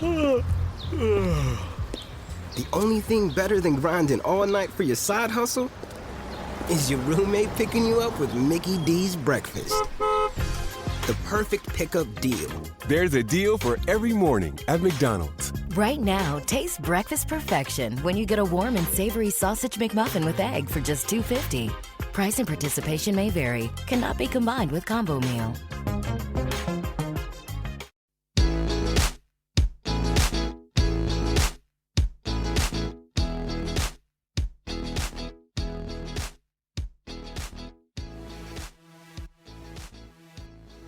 The only thing better than grinding all night for your side hustle is your roommate picking you up with Mickey D's breakfast. The perfect pickup deal. There's a deal for every morning at McDonald's. Right now, taste breakfast perfection when you get a warm and savory sausage McMuffin with egg for just $2.50. Price and participation may vary. Cannot be combined with combo meal.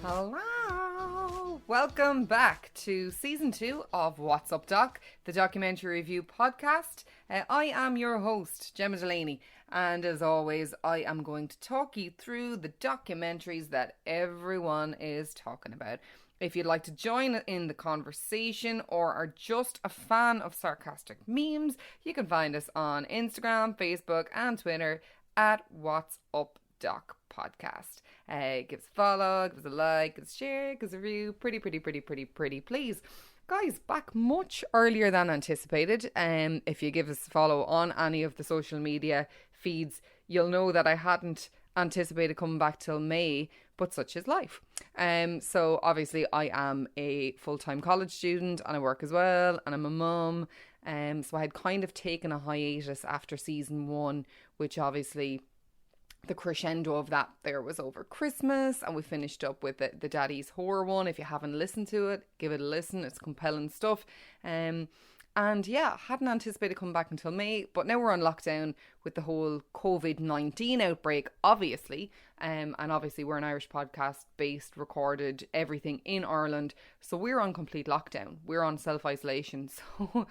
Hello! Welcome back to Season 2 of What's Up Doc, the documentary review podcast. I am your host, Gemma Delaney, and as always, I am going to talk you through the documentaries that everyone is talking about. If you'd like to join in the conversation or are just a fan of sarcastic memes, you can find us on Instagram, Facebook and Twitter at What's Up Doc Podcast. Give us a follow, give us a like, give us a share, give us a review. Pretty, please. Guys, back much earlier than anticipated. If you give us a follow on any of the social media feeds, you'll know that I hadn't anticipated coming back till May, but such is life. So obviously I am a full-time college student and I work as well, and I'm a mum. So I had kind of taken a hiatus after season 1, which obviously the crescendo of that there was over Christmas, and we finished up with the Daddy's Horror one. If you haven't listened to it, give it a listen. It's compelling stuff. And yeah, hadn't anticipated coming back until May, but now we're on lockdown with the whole COVID-19 outbreak, obviously. And obviously we're an Irish podcast based, recorded, everything in Ireland. So we're on complete lockdown. We're on self-isolation. So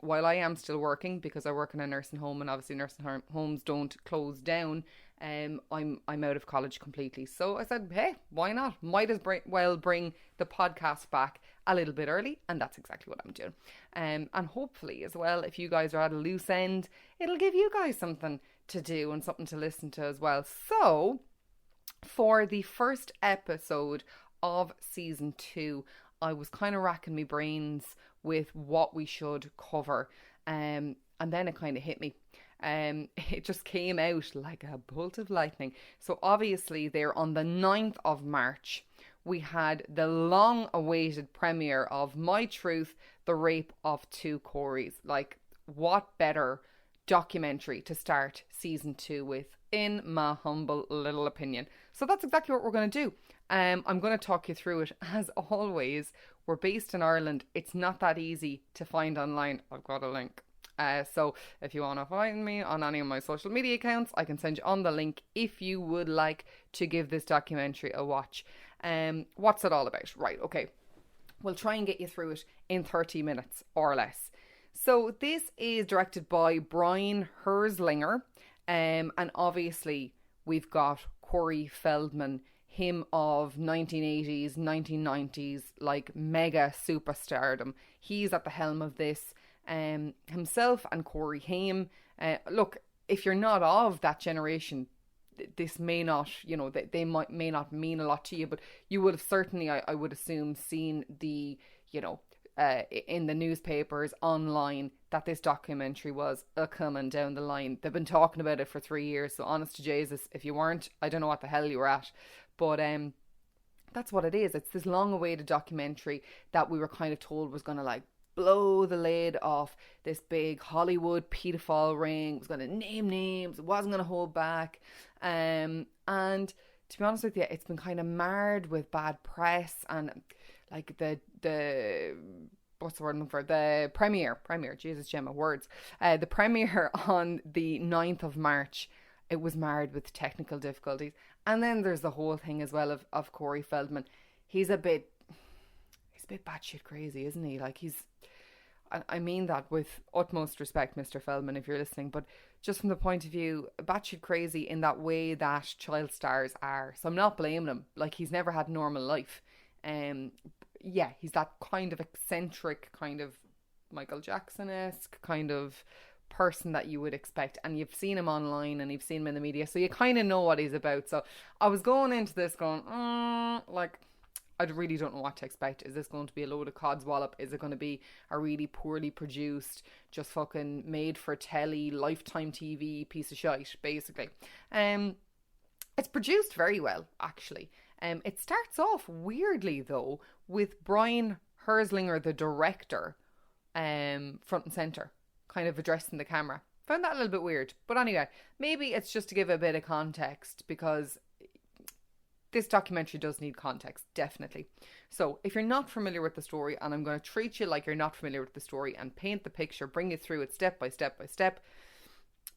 while I am still working, because I work in a nursing home and obviously nursing homes don't close down, I'm out of college completely. So I said, hey, why not? Might as well bring the podcast back a little bit early, and that's exactly what I'm doing. And hopefully as well, if you guys are at a loose end, it'll give you guys something to do and something to listen to as well. So for the first episode of season 2, I was kind of racking my brains with what we should cover, and then it kind of hit me. It just came out like a bolt of lightning. So obviously there on the 9th of March, we had the long-awaited premiere of My Truth, The Rape of Two Coreys. Like, what better documentary to start season 2 with, in my humble little opinion. So that's exactly what we're going to do. I'm going to talk you through it. As always, we're based in Ireland. It's not that easy to find online. I've got a link. So if you want to find me on any of my social media accounts, I can send you on the link if you would like to give this documentary a watch. What's it all about? Right, okay. We'll try and get you through it in 30 minutes or less. So this is directed by Brian Herzlinger. And obviously we've got Corey Feldman, him of 1980s, 1990s, like mega superstardom. He's at the helm of this. Himself and Corey Haim. Look, if you're not of that generation, this may not, they may not mean a lot to you, but you would have certainly, I would assume, seen the, in the newspapers, online, that this documentary was coming down the line. They've been talking about it for 3 years, so honest to Jesus, if you weren't, I don't know what the hell you were at. But that's what it is. It's this long-awaited documentary that we were kind of told was going to blow the lid off this big Hollywood pedophile ring. It was going to name names. It wasn't going to hold back. And to be honest with you, it's been kind of marred with bad press, and like the what's the word I'm looking for? The premiere, Jesus, Gemma, words. The premiere on the 9th of March, it was marred with technical difficulties. And then there's the whole thing as well of Corey Feldman. He's a bit batshit crazy, isn't he? Like, I mean that with utmost respect, Mr. Feldman, if you're listening, but just from the point of view, batshit crazy in that way that child stars are. So I'm not blaming him. Like, he's never had a normal life. Yeah, he's that kind of eccentric, kind of Michael Jackson-esque kind of person that you would expect. And you've seen him online and you've seen him in the media, so you kind of know what he's about. So I was going into this going, I really don't know what to expect. Is this going to be a load of codswallop? Is it going to be a really poorly produced, just fucking made for telly, Lifetime TV piece of shite, basically? It's produced very well, actually. It starts off weirdly, though, with Brian Herzlinger, the director, front and centre, kind of addressing the camera. Found that a little bit weird. But anyway, maybe it's just to give a bit of context, because this documentary does need context, definitely. So if you're not familiar with the story, and I'm going to treat you like you're not familiar with the story and paint the picture, bring you through it step by step by step.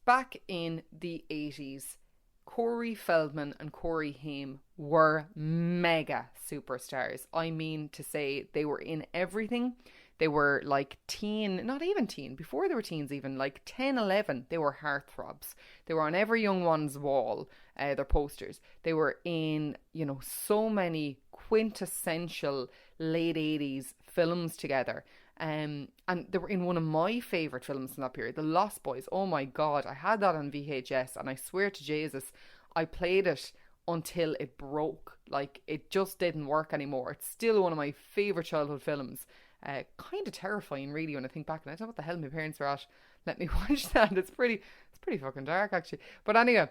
Back in the 80s, Corey Feldman and Corey Haim were mega superstars. I mean to say, they were in everything. They were like teen, not even teen, before they were teens even, like 10, 11, they were heartthrobs. They were on every young one's wall, their posters. They were in, you know, so many quintessential late 80s films together. And they were in one of my favourite films from that period, The Lost Boys. Oh my God, I had that on VHS, and I swear to Jesus, I played it until it broke. Like, it just didn't work anymore. It's still one of my favourite childhood films. Kind of terrifying, really, when I think back. And I don't know what the hell my parents were at. Let me watch that. It's pretty fucking dark, actually. But anyway,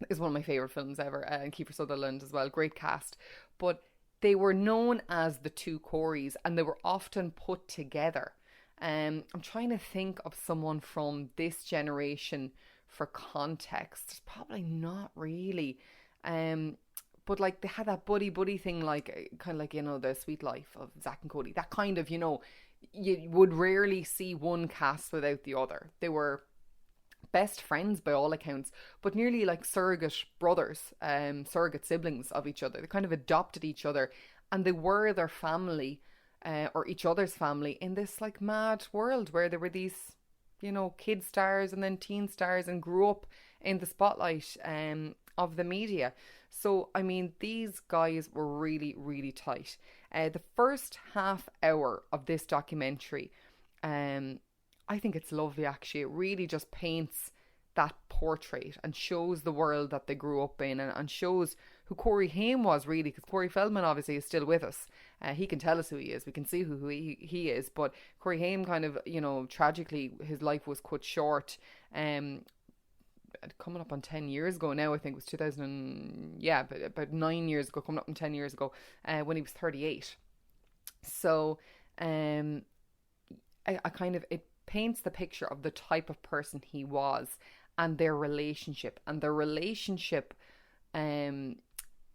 it's one of my favourite films ever. And Kiefer Sutherland as well. Great cast. But they were known as the two Coreys, and they were often put together. I'm trying to think of someone from this generation for context. There's probably not really. But like, they had that buddy thing, like kind of like, you know, The Sweet Life of Zack and Cody. That kind of, you know, you would rarely see one cast without the other. They were best friends by all accounts, but nearly like surrogate brothers, surrogate siblings of each other. They kind of adopted each other, and they were their family, or each other's family, in this like mad world where there were these, you know, kid stars and then teen stars, and grew up in the spotlight of the media. So, I mean, these guys were really, really tight. The first half hour of this documentary, I think it's lovely, actually. It really just paints that portrait and shows the world that they grew up in, and shows who Corey Haim was, really, because Corey Feldman obviously is still with us. He can tell us who he is. We can see who he is. But Corey Haim kind of, you know, tragically, his life was cut short. Coming up on 10 years ago now, I think it was 2000, yeah, but about 9 years ago, coming up on 10 years ago, when he was 38. So, I kind of, it paints the picture of the type of person he was, and their relationship.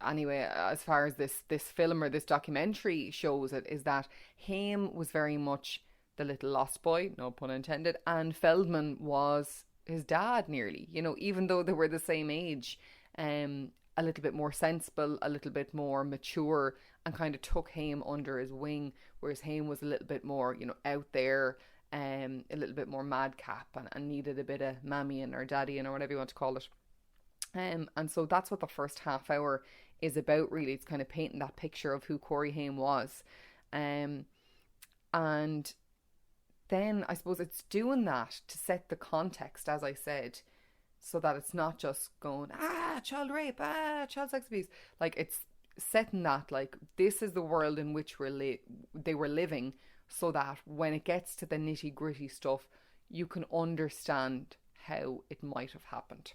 Anyway, as far as this film or this documentary shows it, is that Haim was very much the little lost boy, no pun intended, and Feldman was his dad, nearly, you know, even though they were the same age. A little bit more sensible, a little bit more mature, and kind of took Haim under his wing, whereas Haim was a little bit more, you know, out there, a little bit more madcap, and needed a bit of mammying or daddying or whatever you want to call it. And so that's what the first half hour is about, really. It's kind of painting that picture of who Corey Haim was. And then I suppose it's doing that to set the context, as I said, so that it's not just going, child rape, child sex abuse. Like, it's setting that, like, this is the world in which they were living, so that when it gets to the nitty gritty stuff, you can understand how it might have happened.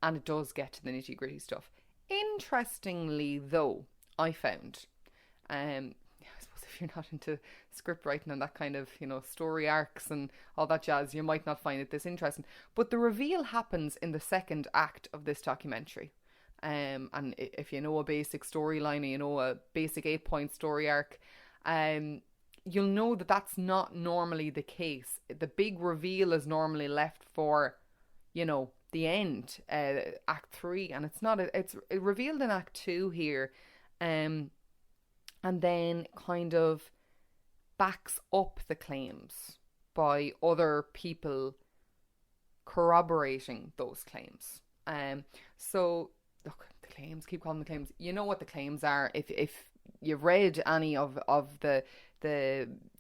And it does get to the nitty gritty stuff. Interestingly, though, I found, I suppose if you're not into script writing and that kind of, you know, story arcs and all that jazz, you might not find it this interesting. But the reveal happens in the second act of this documentary. And if you know a basic storyline, or you know a basic 8-point story arc, you'll know that that's not normally the case. The big reveal is normally left for, you know, the end, Act 3, and it's not. It's revealed in Act 2 here, and then kind of backs up the claims by other people corroborating those claims. So look, the claims, keep calling them claims. You know what the claims are. If you've read any of the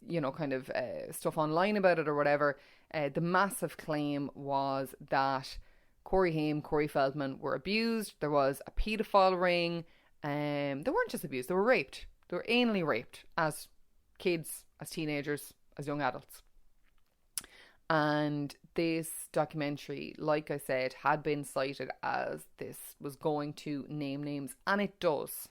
you know, kind of stuff online about it or whatever, the massive claim was that Corey Haim, Corey Feldman were abused. There was a paedophile ring. They weren't just abused, they were raped. They were anally raped as kids, as teenagers, as young adults. And this documentary, like I said, had been cited as this was going to name names, and it does.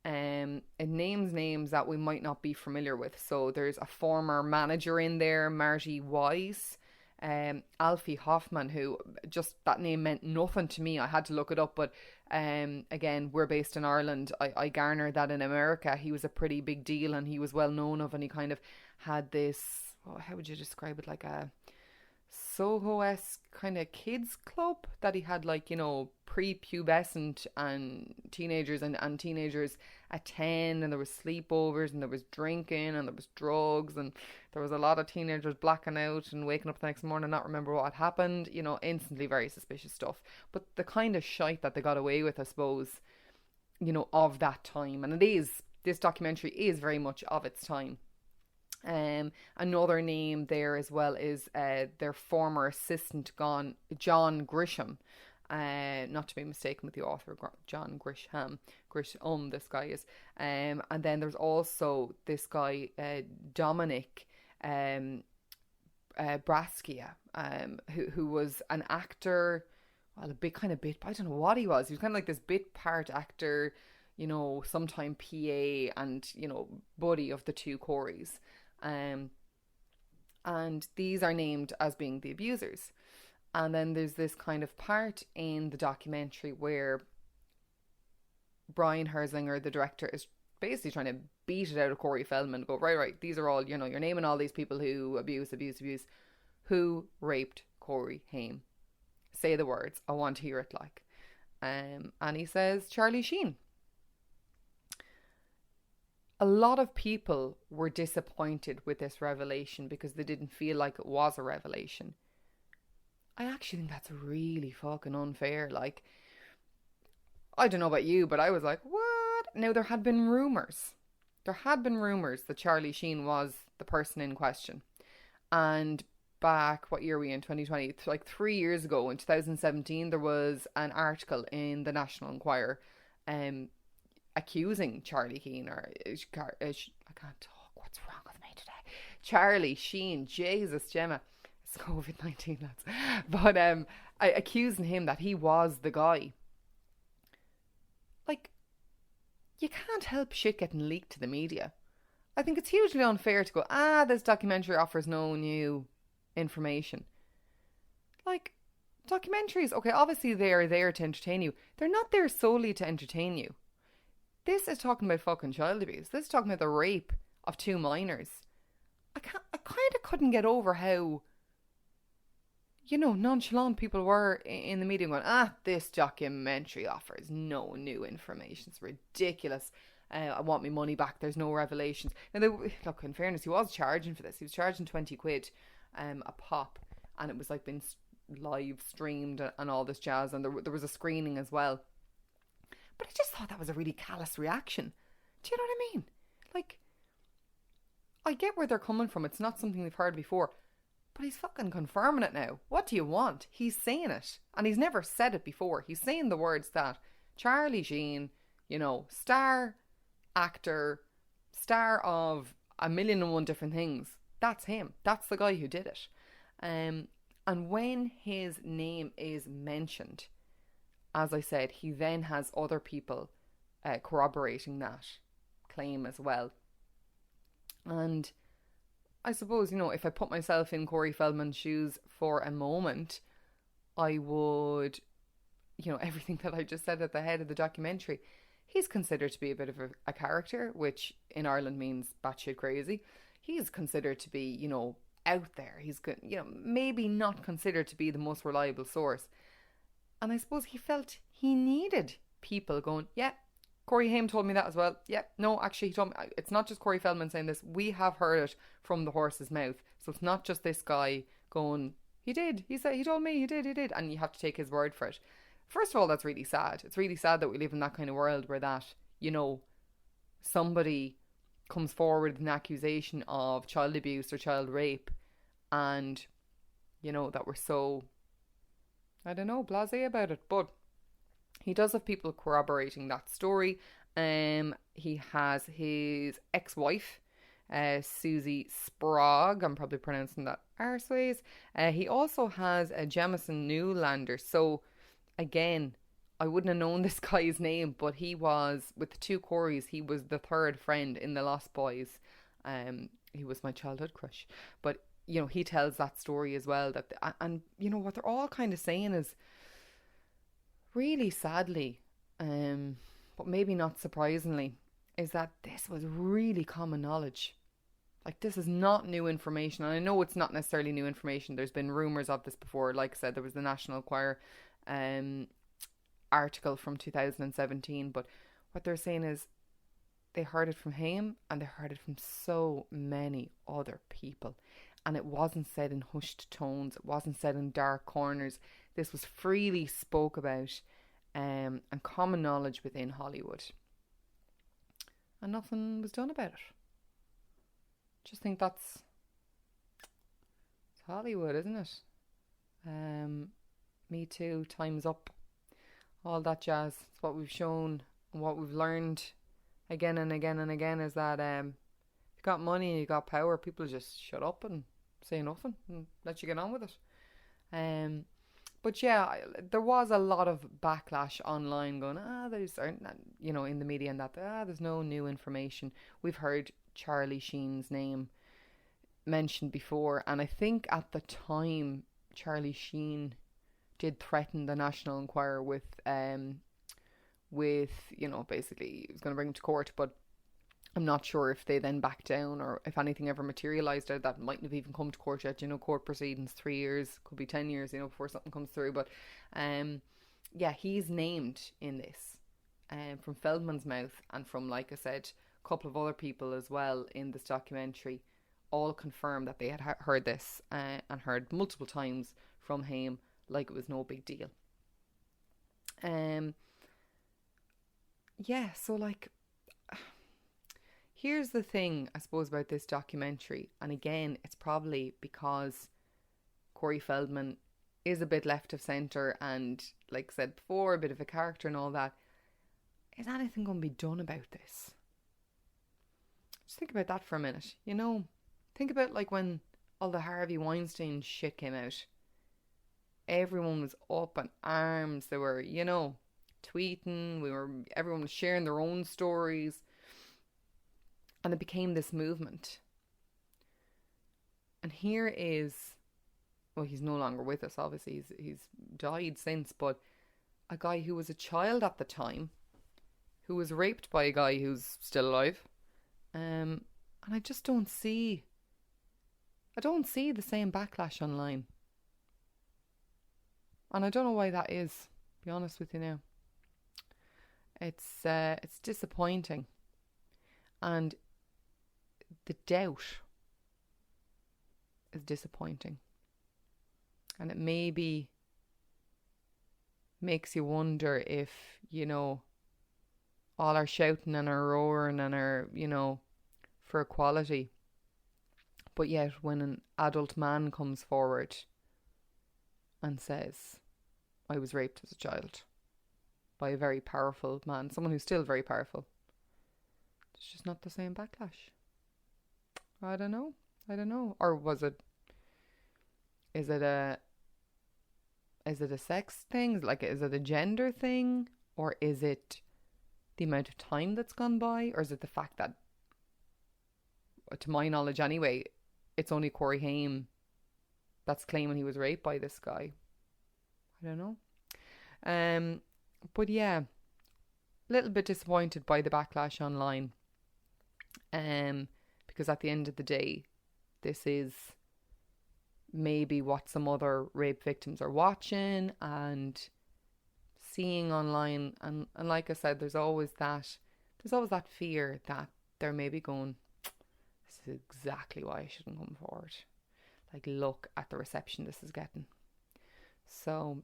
It names names that we might not be familiar with. So there's a former manager in there, Marty Wise, Alfie Hoffman, who just that name meant nothing to me. I had to look it up, but again, we're based in Ireland. I garner that in America he was a pretty big deal and he was well known of, and he kind of had this, how would you describe it, like a Soho-esque kind of kids club that he had, like, you know, pre-pubescent and teenagers and teenagers attend, and there was sleepovers and there was drinking and there was drugs, and there was a lot of teenagers blacking out and waking up the next morning not remember what had happened, you know, instantly very suspicious stuff. But the kind of shite that they got away with, I suppose, you know, of that time, and this documentary is very much of its time. Another name there as well is their former assistant, John Grisham, not to be mistaken with the author John Grisham. This guy is, and then there's also this guy Dominic Braskia, who was an actor, well, a bit, I don't know what he was. He was kind of like this bit part actor, you know, sometime PA and, you know, buddy of the two Coreys. And these are named as being the abusers. And then there's this kind of part in the documentary where Brian Herzlinger, the director, is basically trying to beat it out of Corey Feldman. Go, right, these are all, you know, you're naming all these people who abuse. Who raped Corey Haim? Say the words. I want to hear it, like. And he says Charlie Sheen. A lot of people were disappointed with this revelation because they didn't feel like it was a revelation. I actually think that's really fucking unfair. Like, I don't know about you, but I was like, what? Now, there had been rumours. That Charlie Sheen was the person in question. And back, what year are we in, 2020? Like 3 years ago, in 2017, there was an article in the National Enquirer accusing Charlie Sheen, or I can't talk, what's wrong with me today? Charlie Sheen, Jesus, Gemma, it's COVID-19, lads. But accusing him that he was the guy. Like, you can't help shit getting leaked to the media. I think it's hugely unfair to go, this documentary offers no new information. Like, documentaries, okay, obviously they are there to entertain you. They're not there solely to entertain you. This is talking about fucking child abuse. This is talking about the rape of 2 minors. I kind of couldn't get over how, you know, nonchalant people were in the media going, this documentary offers no new information. It's ridiculous. I want my money back. There's no revelations. And look, in fairness, he was charging for this. He was charging 20 quid a pop. And it was like been live streamed and all this jazz. And there was a screening as well. But I just thought that was a really callous reaction. Do you know what I mean? Like, I get where they're coming from. It's not something they've heard before. But he's fucking confirming it now. What do you want? He's saying it. And he's never said it before. He's saying the words that Charlie Sheen, you know, star actor, star of 1,000,001 different things. That's him. That's the guy who did it. And when his name is mentioned, as I said, he then has other people corroborating that claim as well. And I suppose, you know, if I put myself in Corey Feldman's shoes for a moment, I would, you know, everything that I just said at the head of the documentary, he's considered to be a bit of a character, which in Ireland means batshit crazy. He's considered to be, you know, out there. He's good, you know, maybe not considered to be the most reliable source. And I suppose he felt he needed people going, yeah, Corey Haim told me that as well. Yeah, no, actually he told me. It's not just Corey Feldman saying this. We have heard it from the horse's mouth. So it's not just this guy going, he did. He said, he told me, he did. And you have to take his word for it. First of all, that's really sad. It's really sad that we live in that kind of world where that, you know, somebody comes forward with an accusation of child abuse or child rape and, you know, that we're so, I don't know, blasé about it. But he does have people corroborating that story. He has his ex-wife, Susie Sprague. I'm probably pronouncing that arseways. He also has a Jamison Newlander. So, again, I wouldn't have known this guy's name, but he was, with the two Coreys, he was the third friend in The Lost Boys. He was my childhood crush. But, you know, he tells that story as well. And, you know, what they're all kind of saying is, really sadly, but maybe not surprisingly, is that this was really common knowledge. Like, this is not new information. And I know it's not necessarily new information. There's been rumours of this before. Like I said, there was the National Enquirer article from 2017. But what they're saying is they heard it from him and they heard it from so many other people. And it wasn't said in hushed tones. It wasn't said in dark corners. This was freely spoke about and common knowledge within Hollywood. And nothing was done about it. Just think it's Hollywood, isn't it? Me Too, Time's Up, all that jazz. It's what we've shown and what we've learned again and again and again is that if you got money and you got power, people just shut up and say nothing and let you get on with it. But yeah, there was a lot of backlash online going, you know, in the media, and that there's no new information. We've heard Charlie Sheen's name mentioned before, and I think at the time Charlie Sheen did threaten the National Enquirer with you know, basically he was going to bring him to court, but I'm not sure if they then backed down or if anything ever materialised out of that. Mightn't have even come to court yet. You know, court proceedings, 3 years, could be 10 years, you know, before something comes through. But yeah, he's named in this from Feldman's mouth and from, like I said, a couple of other people as well in this documentary, all confirmed that they had heard this and heard multiple times from him like it was no big deal. Yeah, so like, here's the thing, I suppose, about this documentary. And again, it's probably because Corey Feldman is a bit left of centre and, like I said before, a bit of a character and all that. Is anything going to be done about this? Just think about that for a minute. You know, think about like when all the Harvey Weinstein shit came out. Everyone was up in arms. They were, you know, tweeting. Everyone was sharing their own stories. And it became this movement. And here is, well, he's no longer with us, obviously. He's died since, but a guy who was a child at the time, who was raped by a guy who's still alive. And I just don't see the same backlash online. And I don't know why that is, to be honest with you now. It's disappointing. And the doubt is disappointing. And it maybe makes you wonder if, you know, all our shouting and our roaring and our, you know, for equality, but yet when an adult man comes forward and says, I was raped as a child by a very powerful man, someone who's still very powerful, it's just not the same backlash. I don't know. Or is it a sex thing? Like, is it a gender thing? Or is it the amount of time that's gone by? Or is it the fact that, to my knowledge anyway, it's only Corey Haim that's claiming he was raped by this guy? I don't know. But yeah, a little bit disappointed by the backlash online. Because at the end of the day, this is maybe what some other rape victims are watching and seeing online. And like I said, there's always that fear that they're maybe going, this is exactly why I shouldn't come forward. Like, look at the reception this is getting. So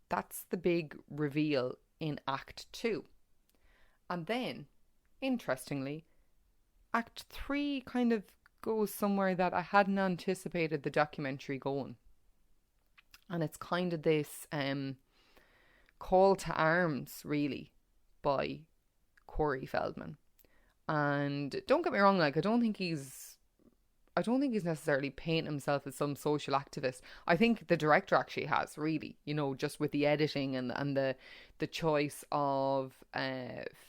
that's the big reveal in Act 2. And then, interestingly, Act 3 kind of goes somewhere that I hadn't anticipated the documentary going. And it's kind of this call to arms, really, by Corey Feldman. And don't get me wrong, like, I don't think he's necessarily painting himself as some social activist. I think the director actually has, really, you know, just with the editing and the choice of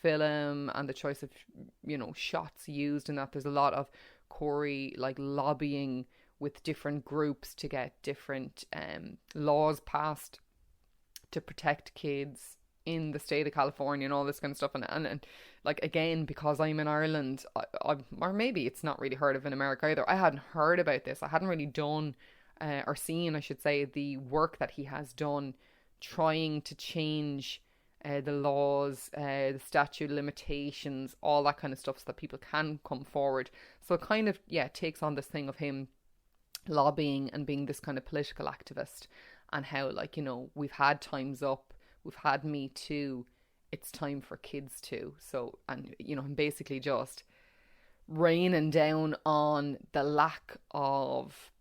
film and the choice of, you know, shots used, and that there's a lot of Corey like lobbying with different groups to get different laws passed to protect kids in the state of California and all this kind of stuff. And like, again, because I'm in Ireland, or maybe it's not really heard of in America either, I hadn't heard about this. I hadn't really done or seen, I should say, the work that he has done trying to change the laws, the statute of limitations, all that kind of stuff, so that people can come forward. So it kind of, yeah, takes on this thing of him lobbying and being this kind of political activist, and how, like, you know, we've had Time's Up, we've had Me Too, it's time for kids too. So, and, you know, I'm basically just raining down on the lack of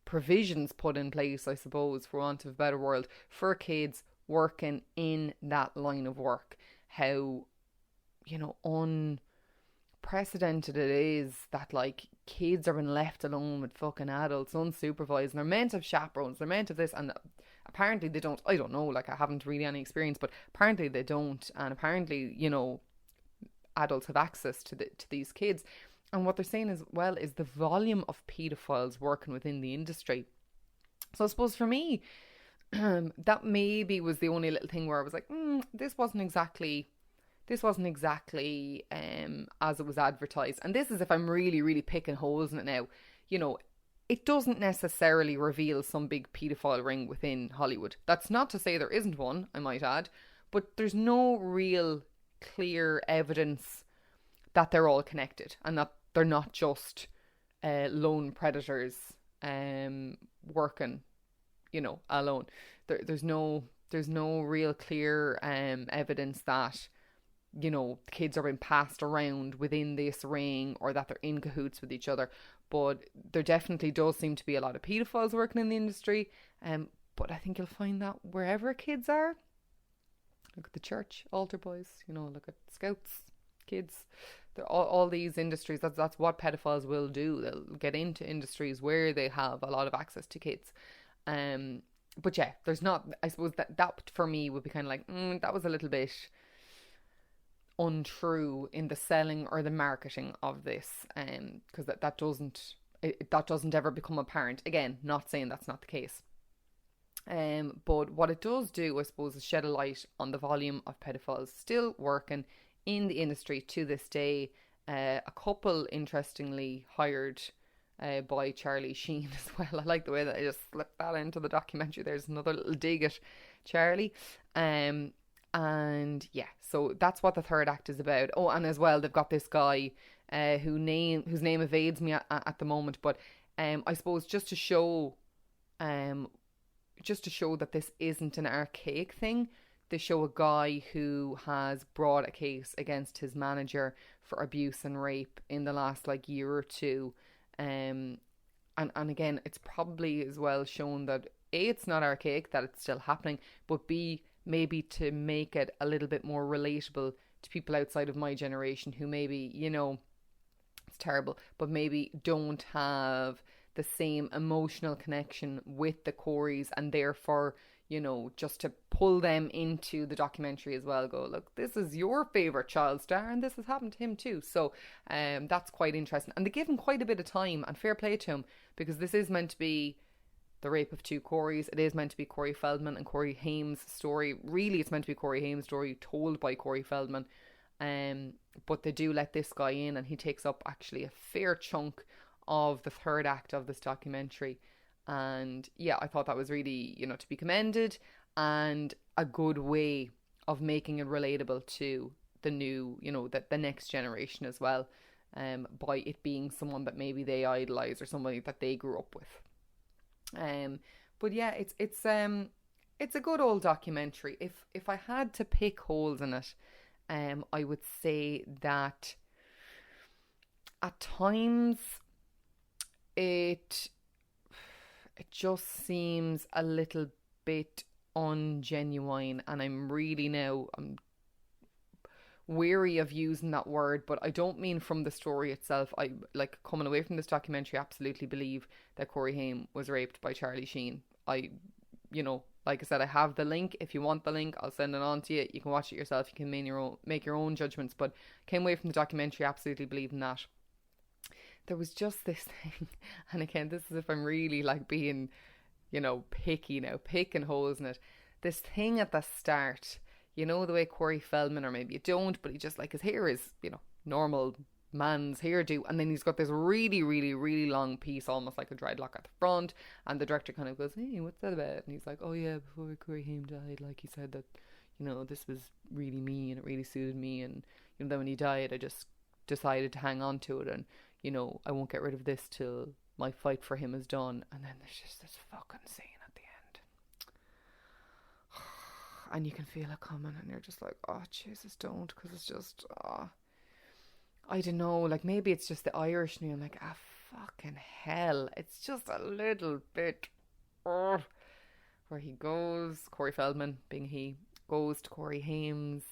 provisions put in place, I suppose, for want of a better word, for kids working in that line of work. How, you know, unprecedented it is that, like, kids are being left alone with fucking adults, unsupervised, and they're meant to have chaperones, they're meant to have this, and apparently they don't. I don't know, like, I haven't really any experience, but apparently they don't, and apparently, you know, adults have access to these kids. And what they're saying as well is the volume of paedophiles working within the industry. So I suppose for me, that maybe was the only little thing where I was like, this wasn't exactly as it was advertised. And this is if I'm really, really picking holes in it now. You know, it doesn't necessarily reveal some big paedophile ring within Hollywood. That's not to say there isn't one, I might add, but there's no real clear evidence that they're all connected and that they're not just lone predators working, you know, alone. There's no real clear evidence that, you know, kids are being passed around within this ring or that they're in cahoots with each other. But there definitely does seem to be a lot of paedophiles working in the industry. But I think you'll find that wherever kids are. Look at the church, altar boys, you know, look at scouts, kids. All these industries, that's what pedophiles will do. They'll get into industries where they have a lot of access to kids. But yeah, there's not, I suppose that for me would be kind of like, that was a little bit untrue in the selling or the marketing of this, because that doesn't ever become apparent. Again, not saying that's not the case. But what it does do, I suppose, is shed a light on the volume of pedophiles still working in the industry to this day. A couple, interestingly, hired by Charlie Sheen as well. I like the way that I just slipped that into the documentary. There's another little dig at Charlie. And yeah, so that's what the third act is about. Oh, and as well, they've got this guy whose name evades me at the moment. But I suppose just to show that this isn't an archaic thing, they show a guy who has brought a case against his manager for abuse and rape in the last year or two. And again, it's probably as well shown that A, it's not archaic, that it's still happening, but B, maybe to make it a little bit more relatable to people outside of my generation who maybe, it's terrible, but maybe don't have the same emotional connection with the Coreys, and therefore, just to pull them into the documentary as well, go, look, this is your favourite child star and this has happened to him too. So that's quite interesting. And they give him quite a bit of time, and fair play to him, because this is meant to be the rape of two Coreys. It is meant to be Corey Feldman and Corey Haim's story. Really, it's meant to be Corey Haim's story told by Corey Feldman. But they do let this guy in, and he takes up actually a fair chunk of the third act of this documentary. And yeah, I thought that was really, to be commended, and a good way of making it relatable to the new, the next generation as well, by it being someone that maybe they idolize or somebody that they grew up with. But yeah, it's a good old documentary. If I had to pick holes in it, I would say that at times it just seems a little bit ungenuine, and I'm weary of using that word, but I don't mean from the story itself. I, like, coming away from this documentary, absolutely believe that Corey Haim was raped by Charlie Sheen. Like I said, I have the link. If you want the link, I'll send it on to you. You can watch it yourself. You can make your own judgments. But came away from the documentary absolutely believing that. There was just this thing, and again, this is if I'm really like being, picky now, picking holes in it. This thing at the start, the way Corey Feldman, or maybe you don't, but he just, like, his hair is, normal man's hairdo, and then he's got this really, really, really long piece, almost like a dreadlock at the front, and the director kind of goes, hey, what's that about? And he's like, oh yeah, before Corey Haim died, like, he said that, this was really me, and it really suited me, and, then when he died, I just decided to hang on to it, and, I won't get rid of this till my fight for him is done. And then there's just this fucking scene at the end, and you can feel it coming, and you're just like, oh Jesus, don't, because it's just, I don't know, like, maybe it's just the Irish in me. I'm like, fucking hell. It's just a little bit, where he goes, Corey Feldman, being he, goes to Corey Haim's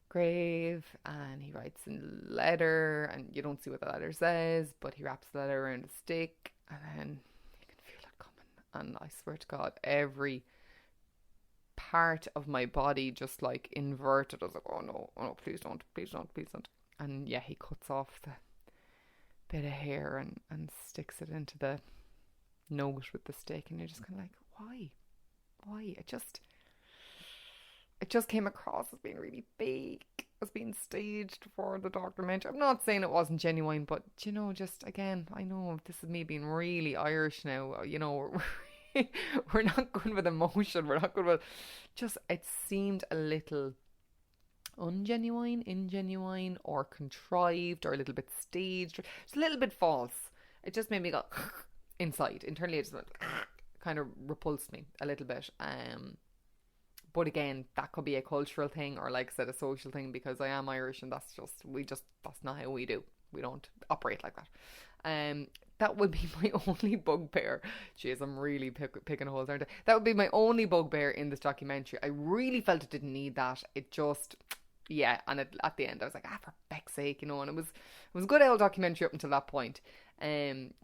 grave, and he writes a letter, and you don't see what the letter says, but he wraps the letter around a stick, and then you can feel it coming. And I swear to God, every part of my body just, like, inverted. I was like, oh no, please don't. And yeah, he cuts off the bit of hair and sticks it into the note with the stick, and you're just kind of like, why? It just came across as being really big, as being staged for the documentary. I'm not saying it wasn't genuine, but, just, again, I know this is me being really Irish now, we're not good with emotion, we're not good with, just, it seemed a little ingenuine, or contrived, or a little bit staged, just a little bit false. It just made me go inside. Internally, it just went, kind of repulsed me a little bit. But again, that could be a cultural thing, or, like I said, a social thing, because I am Irish, and that's not how we do. We don't operate like that. That would be my only bugbear. Jeez, I'm really picking holes, aren't I? That would be my only bugbear in this documentary. I really felt it didn't need that. It just, yeah, and at the end I was like, for beck's sake, and it was a good old documentary up until that point.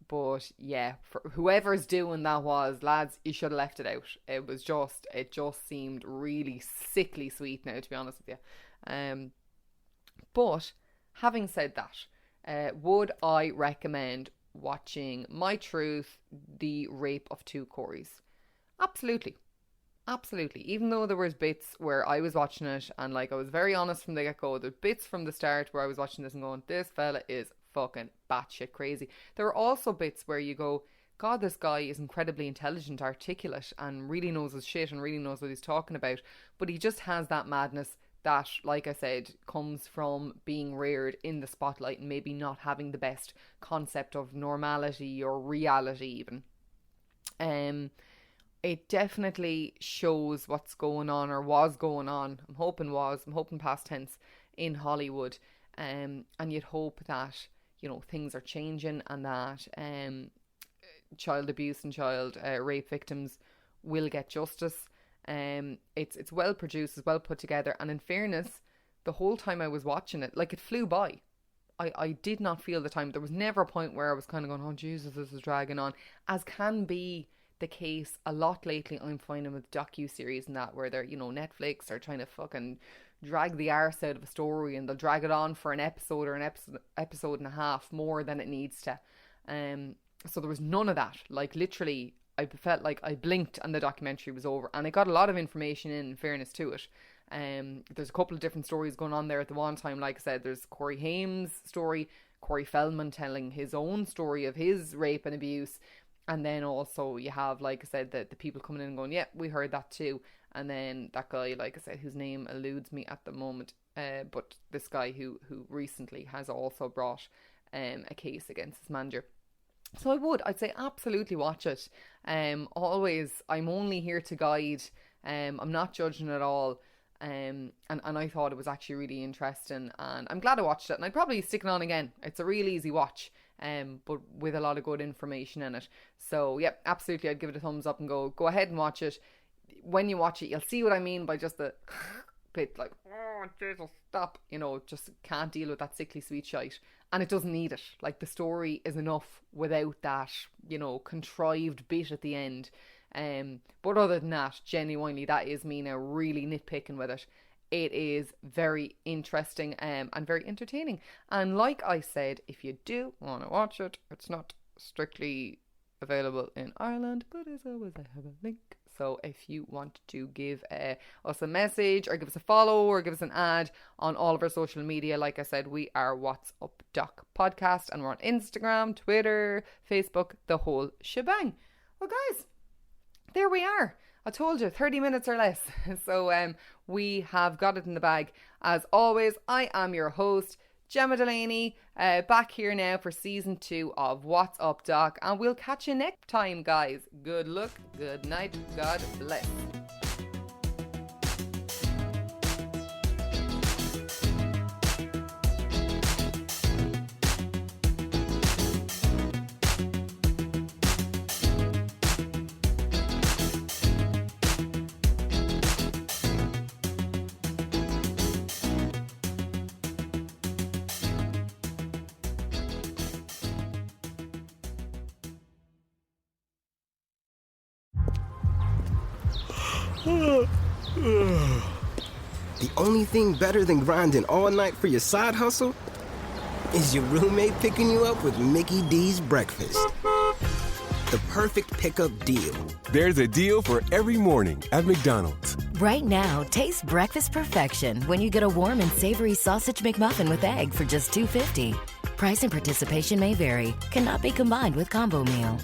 But yeah, for whoever's doing that lads, you should have left it out. It just seemed really sickly sweet now, to be honest with you. But having said that, would I recommend watching My Truth, the rape of two Coreys? Absolutely. Even though there was bits where I was watching it, and, like, I was very honest from the get-go, there's bits from the start where I was watching this and going, this fella is fucking batshit crazy. There are also bits where you go, God, this guy is incredibly intelligent, articulate, and really knows his shit and really knows what he's talking about, but he just has that madness that, like I said, comes from being reared in the spotlight and maybe not having the best concept of normality or reality even. It definitely shows what's going on, or was going on. I'm hoping past tense, in Hollywood. And you'd hope that, things are changing, and that child abuse and child rape victims will get justice. It's well produced, it's well put together, and in fairness, the whole time I was watching it, like, it flew by. I did not feel the time. There was never a point where I was kind of going, oh Jesus, this is dragging on, as can be the case a lot lately. I'm finding with docu-series and that, where they're, Netflix are trying to fucking drag the arse out of a story, and they'll drag it on for an episode or an episode and a half more than it needs to. So there was none of that. Like, literally, I felt like I blinked and the documentary was over, and I got a lot of information in fairness to it. There's a couple of different stories going on there at the one time. Like I said, there's Corey Haim's story, Corey Feldman telling his own story of his rape and abuse, and then also you have, like I said, the people coming in and going, yeah, we heard that too. And then that guy, like I said, whose name eludes me at the moment, but this guy who recently has also brought a case against his manager. So I'd say absolutely watch it. Always, I'm only here to guide. I'm not judging at all. And I thought it was actually really interesting, and I'm glad I watched it, and I'd probably stick it on again. It's a real easy watch, but with a lot of good information in it. So yeah, absolutely, I'd give it a thumbs up and go ahead and watch it. When you watch it, you'll see what I mean by just the bit, like, Jesus, stop. You know, just can't deal with that sickly sweet shite. And it doesn't need it. Like, the story is enough without that, you know, contrived bit at the end. But other than that, genuinely, that is me now really nitpicking with it. It is very interesting and very entertaining. And like I said, if you do want to watch it, it's not strictly available in Ireland, but as always, I have a link. So if you want to give us a message or give us a follow or give us an ad on all of our social media, like I said, we are What's Up Doc Podcast, and we're on Instagram, Twitter, Facebook, the whole shebang. Well, guys, there we are. I told you, 30 minutes or less. So we have got it in the bag. As always, I am your host, Gemma Delaney, back here now for season 2 of What's Up Doc, and we'll catch you next time, guys. Good luck, good night, God bless. The only thing better than grinding all night for your side hustle is your roommate picking you up with Mickey D's breakfast. The perfect pickup deal. There's a deal for every morning at McDonald's. Right now, taste breakfast perfection when you get a warm and savory sausage McMuffin with egg for just $2.50. Price and participation may vary. Cannot be combined with combo meal.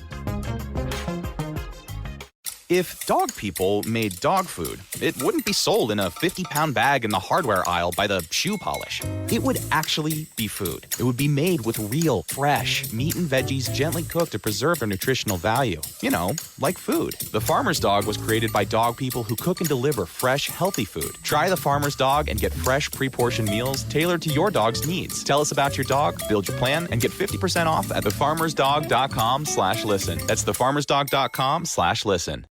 If dog people made dog food, it wouldn't be sold in a 50-pound bag in the hardware aisle by the shoe polish. It would actually be food. It would be made with real, fresh meat and veggies gently cooked to preserve their nutritional value. You know, like food. The Farmer's Dog was created by dog people who cook and deliver fresh, healthy food. Try the Farmer's Dog and get fresh, pre-portioned meals tailored to your dog's needs. Tell us about your dog, build your plan, and get 50% off at thefarmersdog.com/listen. That's thefarmersdog.com/listen.